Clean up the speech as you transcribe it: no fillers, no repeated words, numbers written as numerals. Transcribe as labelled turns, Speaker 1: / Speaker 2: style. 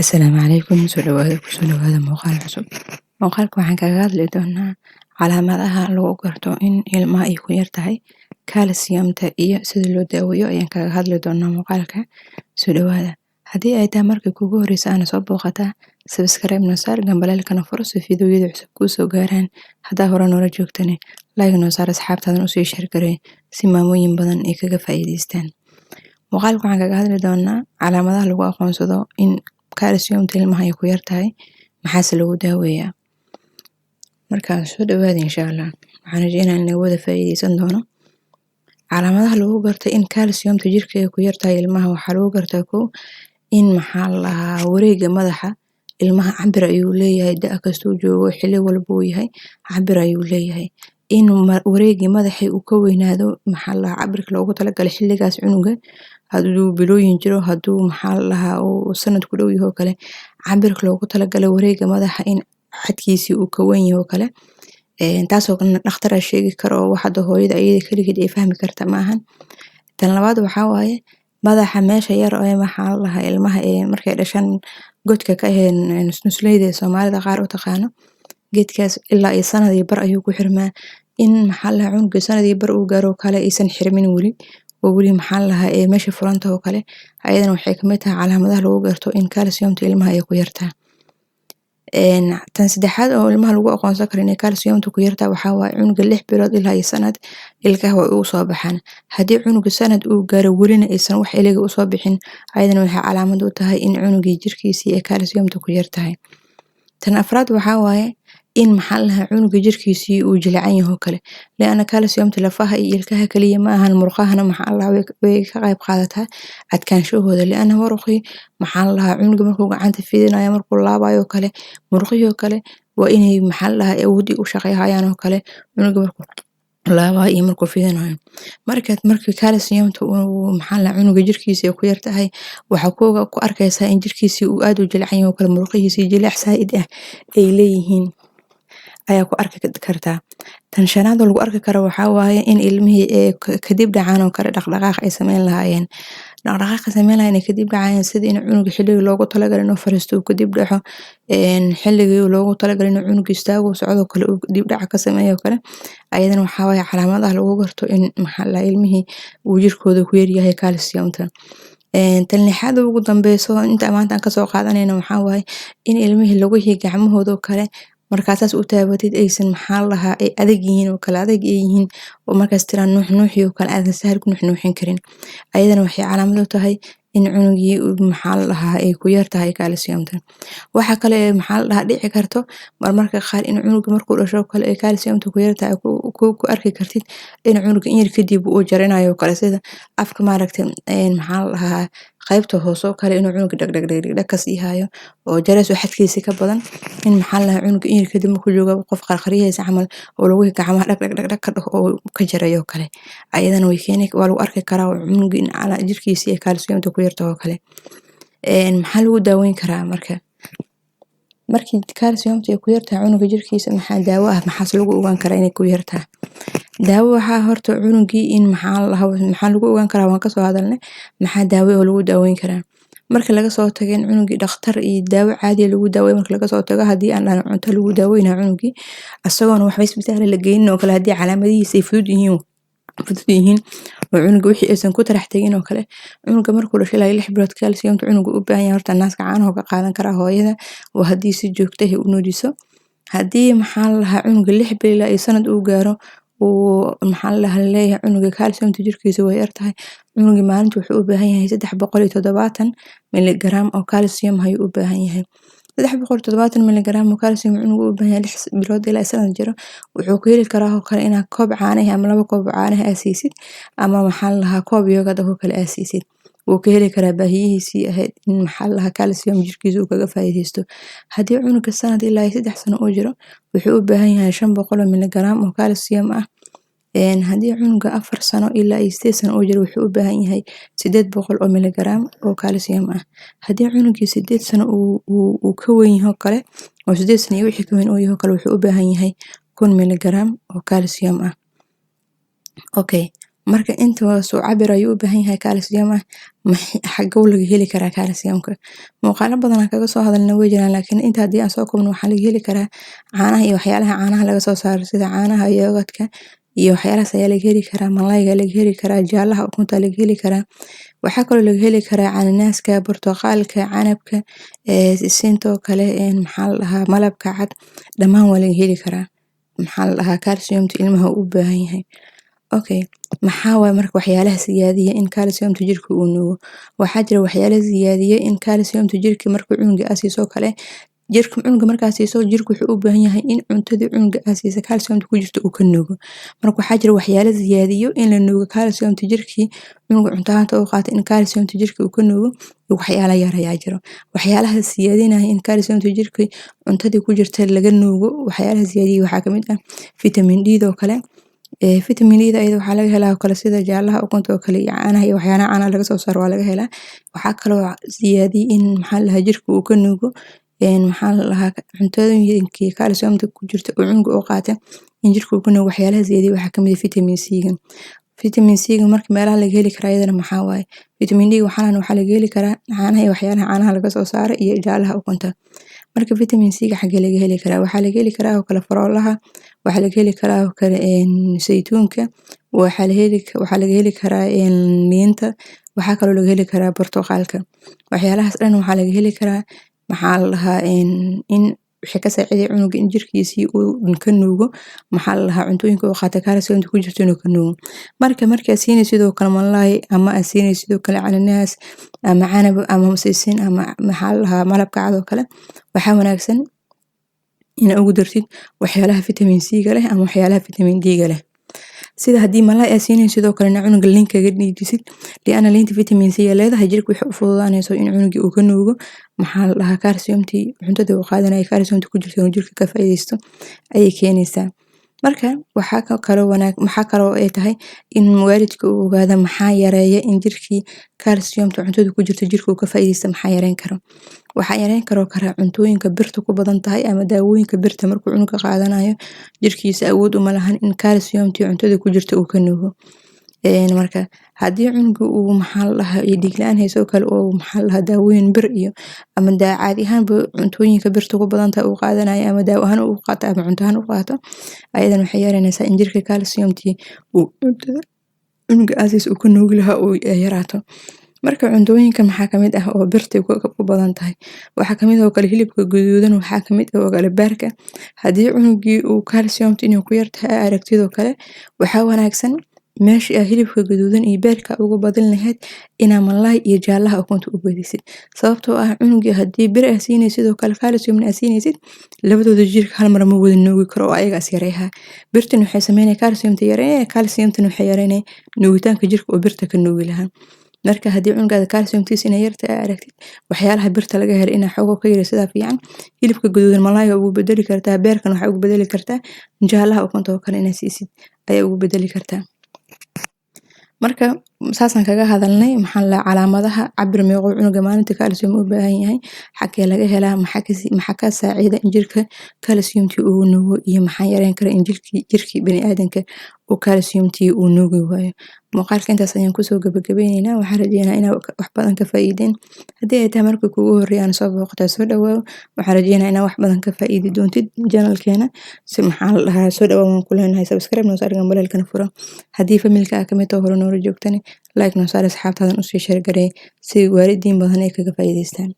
Speaker 1: Asalaamu calaykum soo dhawaada kusoo dhawaada muuqaal cusub. Muuqaalka waxaan kaga hadli doonaa calaamadaha lagu garto in ilmaha ay ku yar tahay kaalsiyamta iyo sida loo daaweeyo ayaan kaga hadli doonaa muuqaalka. Soo dhawaada. Haddii ay tahay markii kugu horeysa ana soo booqataa, subscribe noo saar, gambalaalkana furo si fiidiyowyada cusub kuu soo gaaraan. Haddaa hore noola joogtane like noo saar, asxaabtaadan usii share garee si maamooyin badan ay kaga faa'iidaystaan. Muuqaalka waxaan kaga hadli doonaa calaamadaha lagu aqoonsado in kaalsiyamta ilmaha ay ku yar tahay, maxaase lagu daaweeyaa. Markaa soo dhawaada insha Allah. Waxaan rajeynayaa in laga wada faa'iidaysan doono. Calaamadaha lagu garto in kaalsiyamta jirka ay ku yar tahay ilmaha waxaa lagu gartaa in wareegga madaxa ilmaha cabir ayuu leeyahay, da' kastuu joogo xilli walba uu yahay cabir ayuu leeyahay. In wareegga madaxa uu ka weynaado cabirka loogu talagalay xilligaas cunuga, hadduu bilooyin jiro, hadduu uu sanad ku dhow yahay oo kale, cabirka loogu talagalay wareegga madaxa in xadkiisii uu ka weyn yahay oo kale. Taasoo kan dhakhtar sheegi karo oo waxda hooyada ayada kaligeed ay fahmi karta maahan. Tan labaad waxaa waaye madaxa meesha yar oo ilmaha markay dhashaan godka ka nusnuslayda Soomaalida qaar u taqaano, geedkaas ilaa iyo sanad iyo bar ayuu ku xirmaa. In cunuga sanad iyo bar uu gaaro kale aysan xirmin weli oo weli meesha furanta oo kale, ayadana waxay kamid tahay calaamadaha lagu garto in kaalsiyamta ilmaha ay ku yartaa. Tan saddexaad oo ilmaha lagu aqoonsan karo in kaalsiyamta ku yartaa waxaa waaye cunuga 6 bilood ilaa iyo sanad ilkaha way u soo baxaan. Haddii cunuga sanad uu gaaro welina aysan wax iliga u soo bixin, ayadana waxay calaamad u tahay in cunugii jirkiisii ay kaalsiyamta ku yar tahay. Tan afraad waxaa waaye in cunuga jirkiisii uu jilicsan yahay oo kale. Leana kaalsiyamta lafaha iyo ilkaha kaliya ma ahan, murqahana way ka qayb qaadataa adkaanshahooda. Leana muruqii cunuga markuu gacanta fidinayo, markuu laabayo oo kale, murqihii oo kale waa inay awoodii u shaqeeyaan oo kale cunuga markuu laabayo iyo markuu fidinayo. Markii kaalsiyamta cunuga jirkiisa ku yar tahay, waxaa ku arkaysaa in jirkiisii uu aad u jilicsan yahay oo kale, murqihiisii jilic saa'id ah ay leeyihiin ayaa ku arki kartaa. Tan shanaad oo lagu arki karo waxaa waaye in ilmihii kadib dhacaan oo kale dhaqdhaqaaq ay sameyn lahaayeen. Dhaqdhaqaaqa sameyn lahaayeen kadib dhacayaan sida in cunuga xilliga loogu talagalay inuu fariisto uu kadib dhaco, xilligii loogu talagalay inuu cunuga istaago socdo kale uu kadib dhaca ka sameeyo kale. Ayadana waxaa waaye calaamadaha lagu garto in ilmihii uu jirkooda ku yar yahay kaalsiyamta. Tan lixaad ugu dambeyso inta maanta aan ka soo qaadanayna waxaa waaye in ilmihii lugihii gacmahooda oo kale markaasaas u taabatid aysan ay adag yihiin oo kale, adag ay yihiin oo markaas tiraan nuuxnuuxi oo kale aadan sahal ku nuuxnuuxin karin. Ayadana waxay calaamad u tahay in cunugii ay ku yar tahay kaalsiyamta. Waxa kale dhici karto marmarka qaar in cunuga markuu dhasho oo kale ay kaalsiyamta ku yar tahay ku arki kartid in cunuga in yar kadib uu jarinayo oo kale, sida afka qaybta hoose oo kale inuu cunuga dhag ka sii hayo oo jareys xadkiisa ka badan. In cunuga in yar kadib markuu joogo qof qarqariyaysa camal oo lugihii gacmaha dhag ka dhaho oo ka jarayo oo kale. Ayadana waa lagu arki karaa cunuga in jirkiisii ay kaalsiyamta ku yartahay oo kale. Maxaa lagu daaweyn karaa marka? Markii kaalsiyamta ay ku yartahay cunuga jirkiisa maxaa daawo ah, maxaas lagu ogaan karaa inay ku yartahay? Daawo waxaa horta cunugii in maxaa lagu ogaan karaa, waan ka soo hadalnay maxaa daawo oo lagu daaweyn karaa. Marka laga soo tago in cunugii dhakhtar iyo daawo caadi lagu daaweeyo, marka laga soo tago haddii aan dhahan cunto lagu daaweynayo cunugii asagoon waxba isbitaal la geynin oo kale, haddii calaamadihiisa ay fudud yihiin oo cunuga wixii aysan ku tarax tagin oo kale, cunuga markuu dhasho ilaa 6 bilood kaalsiyamta cunuga u baahan yahay horta naaska caanaha ka qaadan karaa hooyada oo haddii si joogto ah u nuujiso. Haddii cunuga 6 bil ilaa iyo sanad uu gaaro uu leeyahay cunuga kaalsiyamta jirkiisa way yar tahay, cunuga maalintii wuxuu u baahan yahay 370 milligaraam oo kaalsiyam ayuu u baahan yahay. 370 milligaraam oo kaalsiyam cunuga u baahan yahay 6 bilood ilaa sanad jiro, wuxuu ku heli karaa oo kale inaad koob caano ama 2 koob caano aad siisid ama koob yogurt oo kale aad siisid. Wuu ka heli karaa baahiyihiisii ahayd in kaalsiyam jirkiisa uu kaga faa'iideysto. Haddii cunuga sanad ilaa 3 sano uu jiro, wuxuu u baahan yahay 500 milligaraam oo kaalsiyam ah. Haddii cunuga 4 sano ilaa 8 sano uu jiro, wuxuu u baahan yahay 800 milligaraam oo kaalsiyam ah. Haddii cunugii 8 sano uu ka weyn yahay oo kale, oo 8 sano iyo wixii ka weyn uu yahay oo kale, wuxuu u baahan yahay 1000 milligaraam oo kaalsiyam ah. Okay, marka inta soo cabir ayuu u baahan yahay calcium ah xagee laga heli karaa calciumka muuqaalo badan aan kaga soo hadalna way jiraan laakiin inta haddii aan soo koobno waxaa laga heli karaa caanaha iyo waxyaalaha caanaha laga soo saaro sida caanaha yogurtka iyo waxyaalahaas ayaa laga heli karaa malayga laga heli karaa jaalaha ukunta laga heli karaa waxaa kaloo laga heli karaa cananaaska burtuqaalka canabka sisintoo kale maxaa la dhahaa malabka cad dhammaan waa laga heli karaa maxaa la dhahaa calciumta ilmaha u baahan yahay okay maxaa waay marka waxyaalaha siyaadiya in calciumta jirka uu nuugo waxaa jira waxyaalaha siyaadiya in calciumta jirka marka cunuga asiiso kale jirka cunuga markaas siiso jirka wuxuu u baahan yahay in cuntadii cunuga asiisa calciumta ku jirto uu ka nuugo marka waxaa jira waxyaalaha siyaadiyo in la nuugo calciumta jirkii cunuga cuntaanta uu qaato in calciumta jirka uu ka nuugo waxyaala yar ayaa jiro waxyaalaha siyaadinaya in calciumta jirka cuntadii ku jirta laga nuugo waxyaalaha siyaadiya waxaa kamid ah vitamin D oo kale vitamin D ayada waxaa laga helaa kala sida jaalaha ukunta oo kale iyo caanaha iyo waxyaalaha caanaha laga soo saaro waa laga helaa waxaa kaloo siyaadiya in maxaa la dhahaa jirka uu ka nuugo maxaa la dhahaa cuntooyinkii calciumta ku jirta oo cunuga uu qaata in jirka uu ka nuugo waxyaalaha siyaadiya waxaa kamid ah vitamin C-ga marka meelaha laga heli karaa iyadana maxaa waaye vitamin D waxaa laga heli karaa caanaha iyo waxyaalaha caanaha laga soo saaro iyo jaalaha ukunta marka vitamin C-ga xagee laga heli karaa waxaa laga heli karaa oo kale faroolaha waxaa laga heli karaa oo kale saytuunka waxaa laga heli karaa liinta waxaa kaloo laga heli karaa burtuqaalka waxyaalahaas dhan waxaa laga heli karaa maxaa la dhahaa in wixii ka saaciday cunuga in jirkiisii uu ka nuugo maxaa la dhahaa cuntooyinka uu qaata calciumta ku jirto inuu ka nuugo markaa siinay sidoo kale malay ama aad siinay sidoo kale cananaas ama canab ama sisin ama maxaa la dhahaa malabka cad oo kale waxaa wanaagsan inaad ugu dartid waxyaalaha vitamin C-ga leh ama waxyaalaha vitamin D-ga leh sida haddii malay aad siinay sidoo kale cunuga liin kaga dhiijisid liana liinta vitamin C ay leedahay jirka waxay u fududaanayso in cunuga uu ka nuugo maxaa la dhahaa calciumtii cuntada uu qaadanaya calciumta ku jirta inuu jirka ka faa'iideysto ayay keenaysaa marka maxaa kaloo ay tahay in waalidka uu ogaado maxaa yareeya in jirkii calciumta cuntada ku jirta jirka uu ka faa'iideysto maxaa yareyn karo waxaa yareyn karaa cuntooyinka birta ku badan tahay ama daawooyinka birta markuu cunuga qaadanayo jirkiisa awood uma lahan in calciumtii cuntada ku jirta uu ka nuugo marka haddii cunuga uu maxaa la dhahaa dhiig la-aan hayso kale oo maxaa la dhahaa daawooyin bir iyo ama caadi ahaanba cuntooyinka birta ku badan tahay uu qaadanayo ama daawo ahaan uu qaato ama cunto ahaan u qaato ayadan waxay yareynaysaa in jirka calciumtii uu cunuga asiis uu ka nuugi lahaa uu yaraato marka cuntooyinka maxaa kamid ah oo birta ku badan tahay waxaa kamid ah oo kale hilibka guduudan waxaa kamid ah oo kale beerka haddii cunugii uu calciumta inuu ku yartahay aragtidoo kale waxaa wanaagsan meeshii aad hilibka guduudan iyo beerka ugu badin lahayd inaa malay iyo jaalaha ukunta u badisid sababtoo ah cunugii haddii bir aad siinaysid sidoo kale calciumna aad siinaysid labadooda jirka hal mar ma wada nuugi karo oo ayagaas yareeyaa birtan waxay sameynaya calciumta yareynaya calciumtan waxay yareynaya nuugitaanka jirka oo birta ka nuugi lahaa marka haddii cunugaada calciumtiisa inay yarta aad aragtid waxyaalaha birta laga helay inaa xoogo ka yara sidaa fiican hilibka guduudan malayga ugu bedeli kartaa beerkan waxaa ugu bedeli kartaa jaalaha ukunta oo kale inaad siisid ayaa ugu bedeli kartaa marka saasaan kaga hadalnay maxaa la calaamadaha cabir meeqo cunuga maalinta calcium u baahan yahay xagee laga helaa maxaa ka saacida in jirka calciumtii uu nuugo iyo maxaa yareyn kara in jirkii baniaadanka uu calciumtii uu nuugi waayo muuqaalka intaas ayaan kusoo gabagabeyneynaa waxaan rajeynayaa inaad wax badan ka faa'iideen haddii ay tahay markii kugu horreeyaan soo booqataa soo dhawaaw waxaan rajeynayaa inaad wax badan ka faa'iidi doontid channelkeena si maxaa la dhahaa soo dhawaaw waan ku leenahay subscribe noo saar gambalelkana furo haddii familka aad kamid tahay hore noola joogtani like noo saar asxaabtaadan usii share gareey si waalidiin badan ay kaga faa'iideystaan